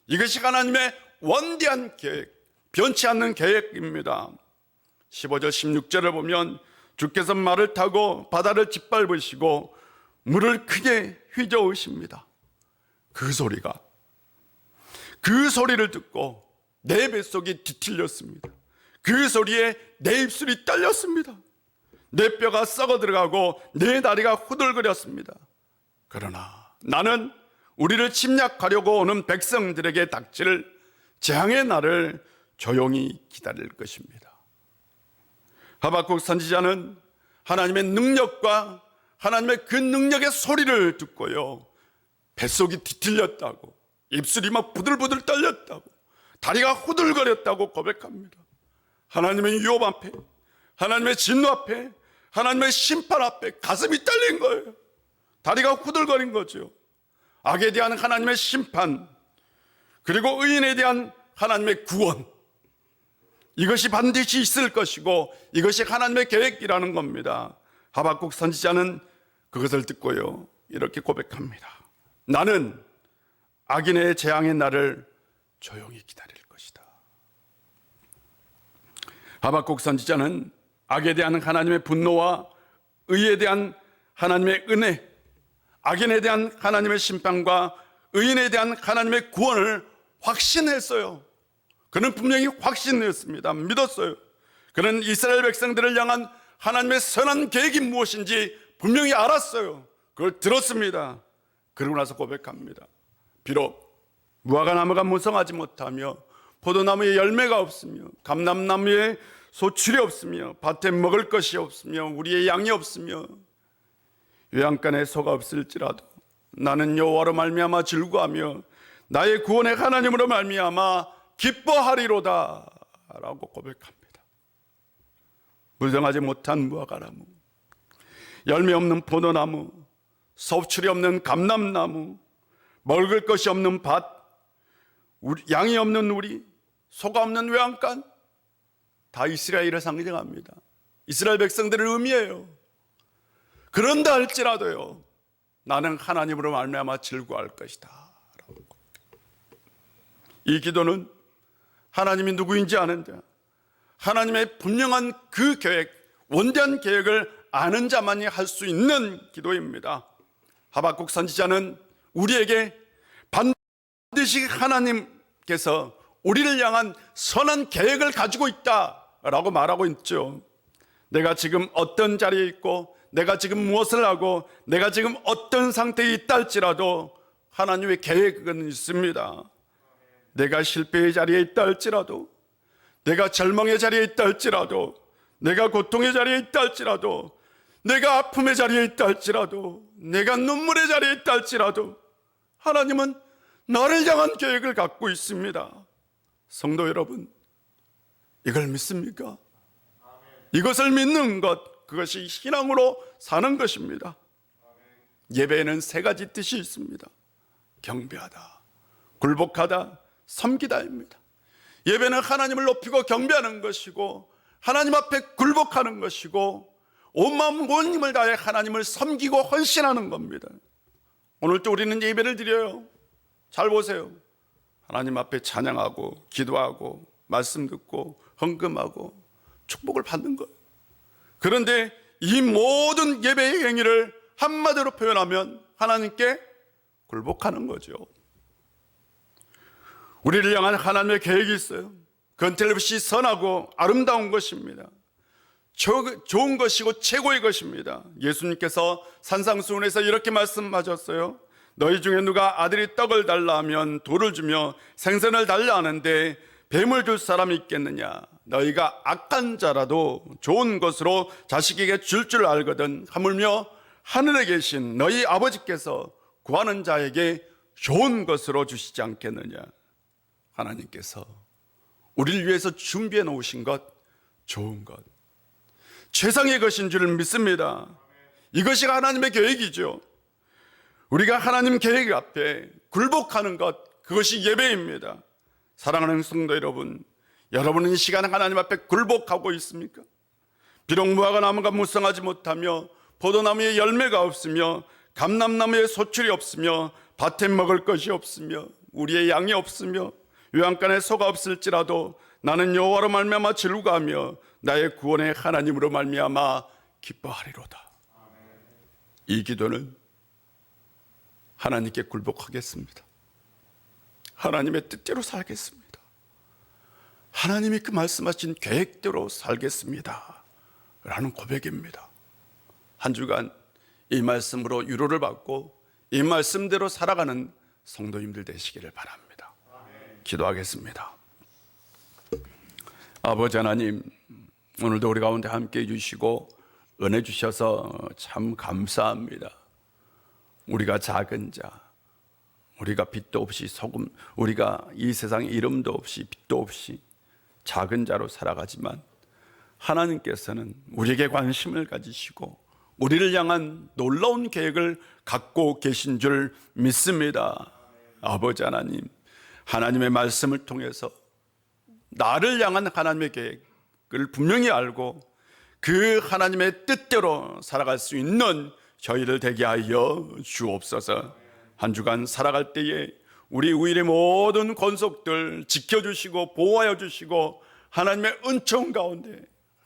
이것이 하나님의 원대한 계획, 변치 않는 계획입니다. 15절 16절을 보면 주께서 말을 타고 바다를 짓밟으시고 물을 크게 휘저으십니다. 그 소리를 듣고 내 뱃속이 뒤틀렸습니다. 그 소리에 내 입술이 떨렸습니다. 내 뼈가 썩어 들어가고 내 다리가 후들거렸습니다. 그러나 나는 우리를 침략하려고 오는 백성들에게 닥칠 재앙의 날을 조용히 기다릴 것입니다. 하박국 선지자는 하나님의 능력과 하나님의 그 능력의 소리를 듣고요, 뱃속이 뒤틀렸다고, 입술이 막 부들부들 떨렸다고, 다리가 후들거렸다고 고백합니다. 하나님의 유업 앞에, 하나님의 진노 앞에, 하나님의 심판 앞에 가슴이 떨린 거예요. 다리가 후들거린 거죠. 악에 대한 하나님의 심판, 그리고 의인에 대한 하나님의 구원, 이것이 반드시 있을 것이고 이것이 하나님의 계획이라는 겁니다. 하박국 선지자는 그것을 듣고요, 이렇게 고백합니다. 나는 악인의 재앙의 날을 조용히 기다릴 것이다. 하박국 선지자는 악에 대한 하나님의 분노와 의에 대한 하나님의 은혜, 악인에 대한 하나님의 심판과 의인에 대한 하나님의 구원을 확신했어요. 그는 분명히 확신했습니다. 믿었어요. 그는 이스라엘 백성들을 향한 하나님의 선한 계획이 무엇인지 분명히 알았어요. 그걸 들었습니다. 그러고 나서 고백합니다. 비록 무화과나무가 무성하지 못하며 포도나무에 열매가 없으며 감람나무에 소출이 없으며 밭에 먹을 것이 없으며 우리의 양이 없으며 외양간에 소가 없을지라도 나는 여호와로 말미암아 즐거하며 나의 구원의 하나님으로 말미암아 기뻐하리로다 라고 고백합니다. 무성하지 못한 무화과나무, 열매 없는 포도나무, 소출이 없는 감람나무, 먹을 것이 없는 밭, 양이 없는 우리, 소가 없는 외양간, 다 이스라엘을 상징합니다. 이스라엘 백성들을 의미해요. 그런다 할지라도요, 나는 하나님으로 말미암아 즐거워할 것이다. 이 기도는 하나님이 누구인지 아는데, 하나님의 분명한 그 계획, 원대한 계획을 아는 자만이 할 수 있는 기도입니다. 하박국 선지자는 우리에게 반드시 하나님께서 우리를 향한 선한 계획을 가지고 있다라고 말하고 있죠. 내가 지금 어떤 자리에 있고, 내가 지금 무엇을 하고, 내가 지금 어떤 상태에 있다 할지라도 하나님의 계획은 있습니다. 내가 실패의 자리에 있다 할지라도, 내가 절망의 자리에 있다 할지라도, 내가 고통의 자리에 있다 할지라도, 내가 아픔의 자리에 있다 할지라도, 내가 눈물의 자리에 있다 할지라도 하나님은 나를 향한 계획을 갖고 있습니다. 성도 여러분, 이걸 믿습니까? 이것을 믿는 것, 그것이 신앙으로 사는 것입니다. 예배에는 세 가지 뜻이 있습니다. 경배하다, 굴복하다, 섬기다입니다. 예배는 하나님을 높이고 경배하는 것이고, 하나님 앞에 굴복하는 것이고, 온 마음 온 힘을 다해 하나님을 섬기고 헌신하는 겁니다. 오늘도 우리는 예배를 드려요. 잘 보세요. 하나님 앞에 찬양하고 기도하고 말씀 듣고 헌금하고 축복을 받는 거예요. 그런데 이 모든 예배의 행위를 한마디로 표현하면 하나님께 굴복하는 거죠. 우리를 향한 하나님의 계획이 있어요. 그건 틀림없이 선하고 아름다운 것입니다. 좋은 것이고 최고의 것입니다. 예수님께서 산상수훈에서 이렇게 말씀하셨어요. 너희 중에 누가 아들이 떡을 달라 하면 돌을 주며 생선을 달라 하는데 뱀을 줄 사람이 있겠느냐. 너희가 악한 자라도 좋은 것으로 자식에게 줄 알거든. 하물며 하늘에 계신 너희 아버지께서 구하는 자에게 좋은 것으로 주시지 않겠느냐. 하나님께서 우리를 위해서 준비해 놓으신 것, 좋은 것, 최상의 것인 줄 믿습니다. 이것이 하나님의 계획이죠. 우리가 하나님 계획 앞에 굴복하는 것, 그것이 예배입니다. 사랑하는 성도 여러분, 여러분은 이 시간에 하나님 앞에 굴복하고 있습니까? 비록 무화과 나무가 무성하지 못하며 포도나무에 열매가 없으며 감람나무에 소출이 없으며 밭에 먹을 것이 없으며 우리의 양이 없으며 요양간에 소가 없을지라도 나는 여호와로 말미암아 즐거워하며 나의 구원의 하나님으로 말미암아 기뻐하리로다. 이 기도는 하나님께 굴복하겠습니다. 하나님의 뜻대로 살겠습니다. 하나님이 그 말씀하신 계획대로 살겠습니다 라는 고백입니다. 한 주간 이 말씀으로 위로를 받고 이 말씀대로 살아가는 성도님들 되시기를 바랍니다. 기도하겠습니다. 아버지 하나님, 오늘도 우리 가운데 함께해 주시고 은혜 주셔서 참 감사합니다. 우리가 작은 자, 우리가 빛도 없이 소금, 우리가 이 세상에 이름도 없이 빛도 없이 작은 자로 살아가지만 하나님께서는 우리에게 관심을 가지시고 우리를 향한 놀라운 계획을 갖고 계신 줄 믿습니다. 아버지 하나님, 하나님의 말씀을 통해서 나를 향한 하나님의 계획을 분명히 알고 그 하나님의 뜻대로 살아갈 수 있는 저희들 되게 하여 주옵소서. 한 주간 살아갈 때에 우리 우일의 모든 권속들 지켜주시고 보호하여 주시고 하나님의 은총 가운데,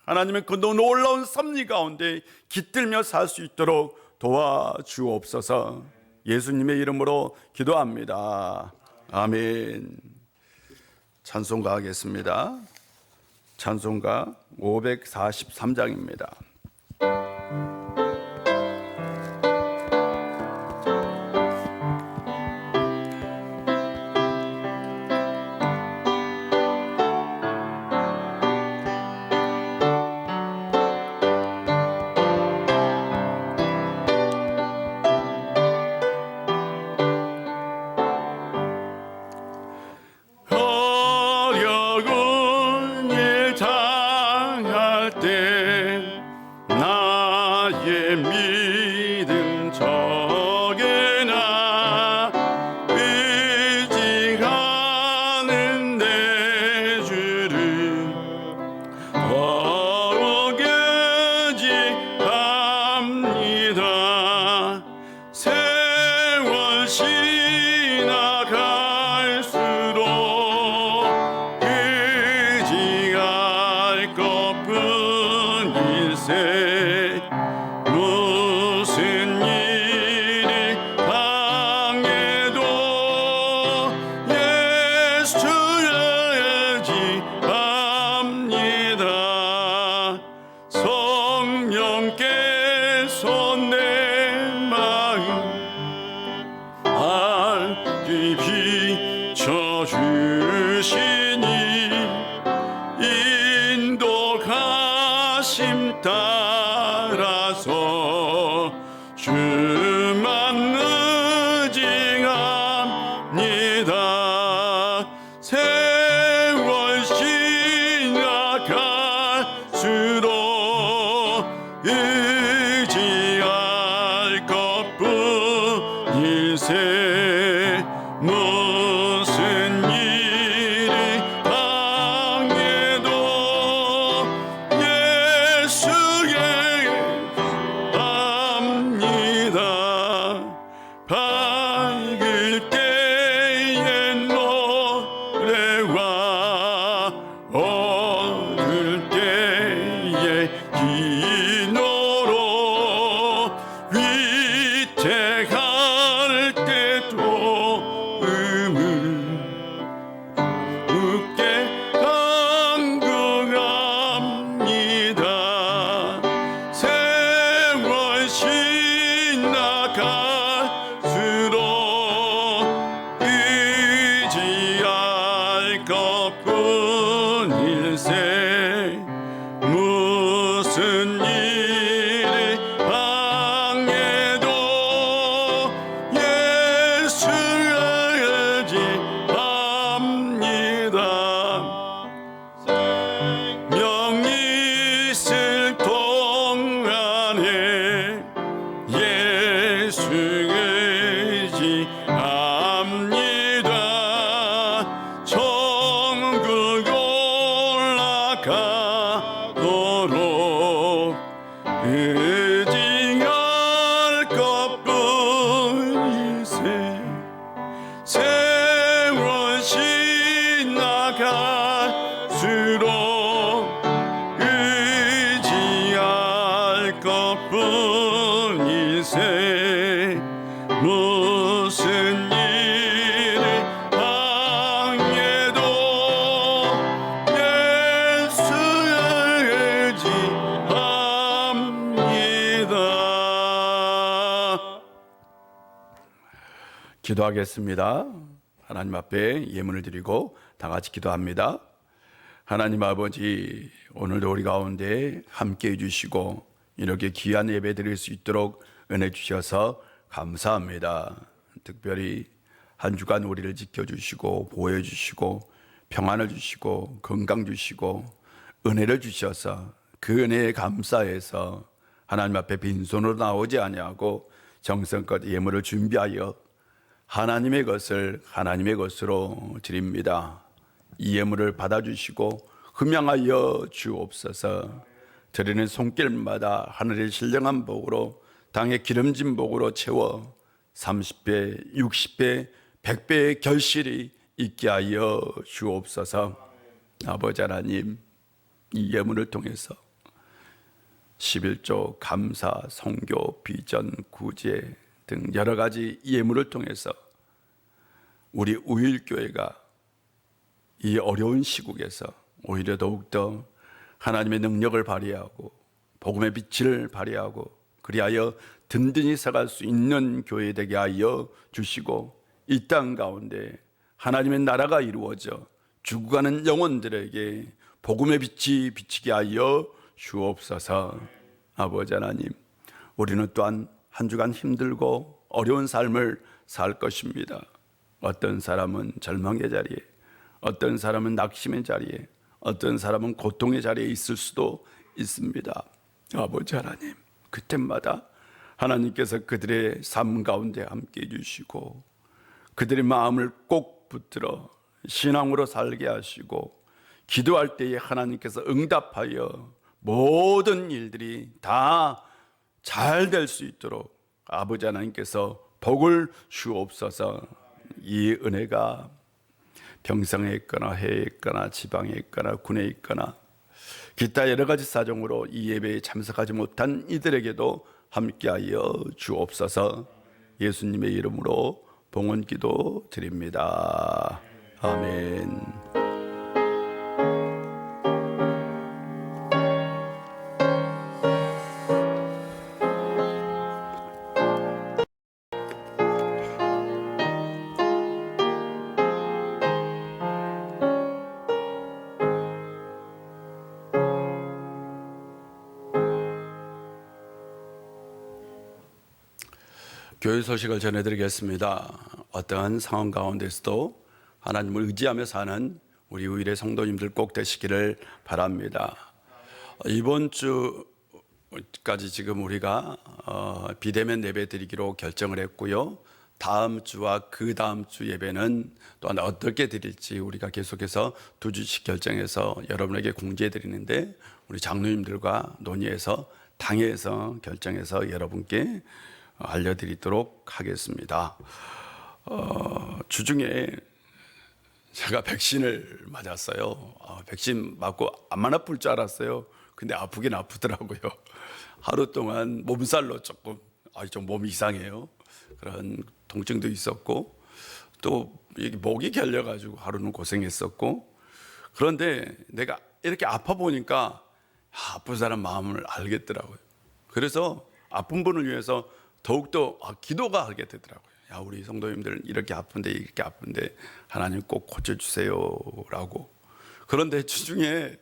하나님의 그 놀라운 섭리 가운데 깃들며 살 수 있도록 도와주옵소서. 예수님의 이름으로 기도합니다. 아멘. 찬송가 하겠습니다. 찬송가 543장입니다. 빛이 비춰주시니 인도가심 따라서 주만 의지합니다. 세월 지나갈수록 의지할 것뿐일세. 무슨 일이 당해도 예수의 합니다. 밝을 때의 노래와 어두울 때의 기노로 위태할 때도 웃게 강구합니다. 세월 지나갈수록 의지할 것뿐일세. 무슨 일이 당해도 예수를 의지합니다. 생명이 있을 동안에 예수 의지합니다. 천국 올라가도록 의지할 것뿐일세. 세월 지나갈수록 의지할 것뿐일세. 무슨 일이 당해도 예수를 의지합니다. 기도하겠습니다. 하나님 앞에 예물을 드리고 다 같이 기도합니다. 하나님 아버지, 오늘도 우리 가운데 함께해 주시고 이렇게 귀한 예배 드릴 수 있도록 은혜 주셔서 감사합니다. 특별히 한 주간 우리를 지켜주시고 보호해 주시고 평안을 주시고 건강 주시고 은혜를 주셔서 그 은혜에 감사해서 하나님 앞에 빈손으로 나오지 아니하고 정성껏 예물을 준비하여 하나님의 것을 하나님의 것으로 드립니다. 이 예물을 받아주시고 흠양하여 주옵소서. 드리는 손길마다 하늘의 신령한 복으로 땅의 기름진 복으로 채워 30배, 60배, 100배의 결실이 있게 하여 주옵소서. 아버지 하나님, 이 예물을 통해서 11조 감사, 선교, 비전, 구제 등 여러 가지 예물을 통해서 우리 우일교회가 이 어려운 시국에서 오히려 더욱더 하나님의 능력을 발휘하고 복음의 빛을 발휘하고 그리하여 든든히 서갈 수 있는 교회 되게 하여 주시고 이 땅 가운데 하나님의 나라가 이루어져 죽어가는 영혼들에게 복음의 빛이 비치게 하여 주옵소서. 아버지 하나님, 우리는 또한 한 주간 힘들고 어려운 삶을 살 것입니다. 어떤 사람은 절망의 자리에, 어떤 사람은 낙심의 자리에, 어떤 사람은 고통의 자리에 있을 수도 있습니다. 아버지 하나님, 그때마다 하나님께서 그들의 삶 가운데 함께 해주시고 그들의 마음을 꼭 붙들어 신앙으로 살게 하시고 기도할 때에 하나님께서 응답하여 모든 일들이 다 잘 될 수 있도록 아버지 하나님께서 복을 주옵소서. 이 은혜가 평성에 있거나 해에 있거나 지방에 있거나 군에 있거나 기타 여러 가지 사정으로 이 예배에 참석하지 못한 이들에게도 함께하여 주옵소서. 예수님의 이름으로 봉헌 기도 드립니다. 아멘. 교회 소식을 전해드리겠습니다. 어떠한 상황 가운데서도 하나님을 의지하며 사는 우리 의일의 성도님들 꼭 되시기를 바랍니다. 이번 주까지 지금 우리가 비대면 예배 드리기로 결정을 했고요. 다음 주와 그 다음 주 예배는 또한 어떻게 드릴지 우리가 계속해서 2주씩 결정해서 여러분에게 공지해 드리는데, 우리 장로님들과 논의해서 당회에서 결정해서 여러분께 알려드리도록 하겠습니다. 주중에 제가 백신을 맞았어요. 백신 맞고 안만 아플 줄 알았어요. 근데 아프긴 아프더라고요. 하루 동안 몸살로 조금 좀 몸이 이상해요. 그런 통증도 있었고, 또 목이 결려가지고 하루는 고생했었고, 그런데 내가 이렇게 아파 보니까 아픈 사람 마음을 알겠더라고요. 그래서 아픈 분을 위해서 더욱더 기도가 하게 되더라고요. 야, 우리 성도님들 이렇게 아픈데 하나님 꼭 고쳐주세요라고. 그런데 주중에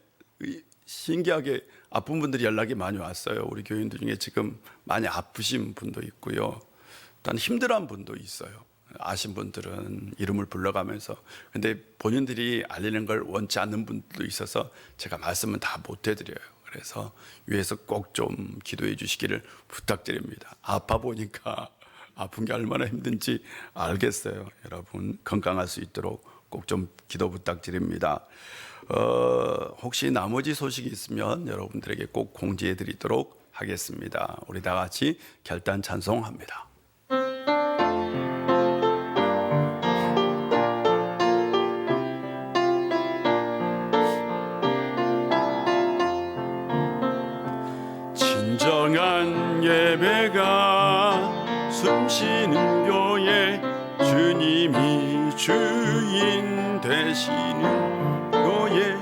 신기하게 아픈 분들이 연락이 많이 왔어요. 우리 교인들 중에 지금 많이 아프신 분도 있고요. 또 힘들어한 분도 있어요. 아신 분들은 이름을 불러가면서. 근데 본인들이 알리는 걸 원치 않는 분들도 있어서 제가 말씀은 다 못 해드려요. 그래서 위에서 꼭 좀 기도해 주시기를 부탁드립니다. 아파 보니까 아픈 게 얼마나 힘든지 알겠어요. 여러분 건강할 수 있도록 꼭 좀 기도 부탁드립니다. 혹시 나머지 소식이 있으면 여러분들에게 꼭 공지해 드리도록 하겠습니다. 우리 다 같이 결단 찬송합니다. 진정한 예배가 숨쉬는 교회, 주님이 주인 되시는 교회,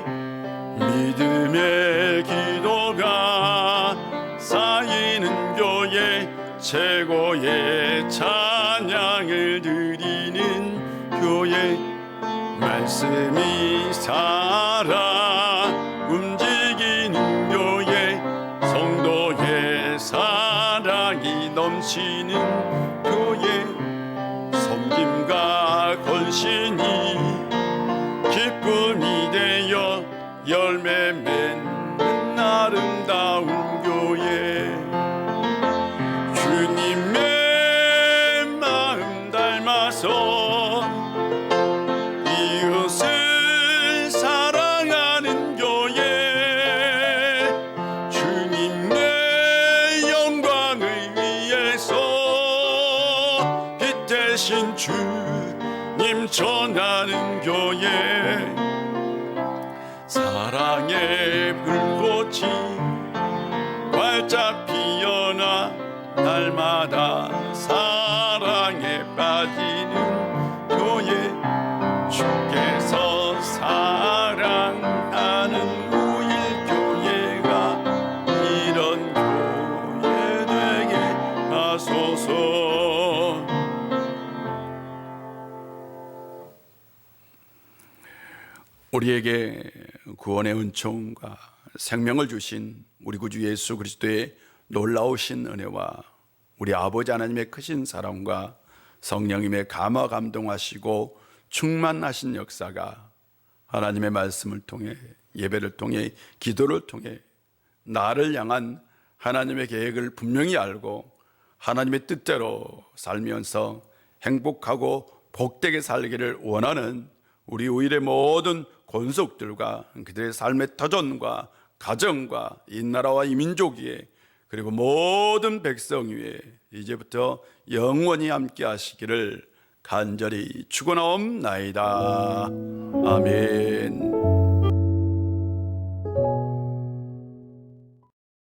믿음의 기도가 쌓이는 교회, 최고의 찬양을 드리는 교회, 말씀이 살아 움직이는 교회, 성도의 사랑이 넘치는 교회, 섬김과 헌신이 기쁨이 되어 열매 맺는 아름다운 교회, 주님의 마음 닮아서 이웃을 사랑하는 교회, 주님의 영광을 위해서 빛 대신 주님 전하는 교회, 사랑의 불꽃이 활짝 피어나 날마다 사랑에 빠지는 교회, 주께서 사랑하는 우일교회가 이런 교회 되게 하소서. 우리에게 구원의 은총과 생명을 주신 우리 구주 예수 그리스도의 놀라우신 은혜와 우리 아버지 하나님의 크신 사랑과 성령님의 감화 감동하시고 충만하신 역사가 하나님의 말씀을 통해, 예배를 통해, 기도를 통해 나를 향한 하나님의 계획을 분명히 알고 하나님의 뜻대로 살면서 행복하고 복되게 살기를 원하는 우리 의일의 모든 권속들과 그들의 삶의 터전과 가정과 이 나라와 이 민족 위에, 그리고 모든 백성 위에 이제부터 영원히 함께 하시기를 간절히 축원하옵나이다. 아멘.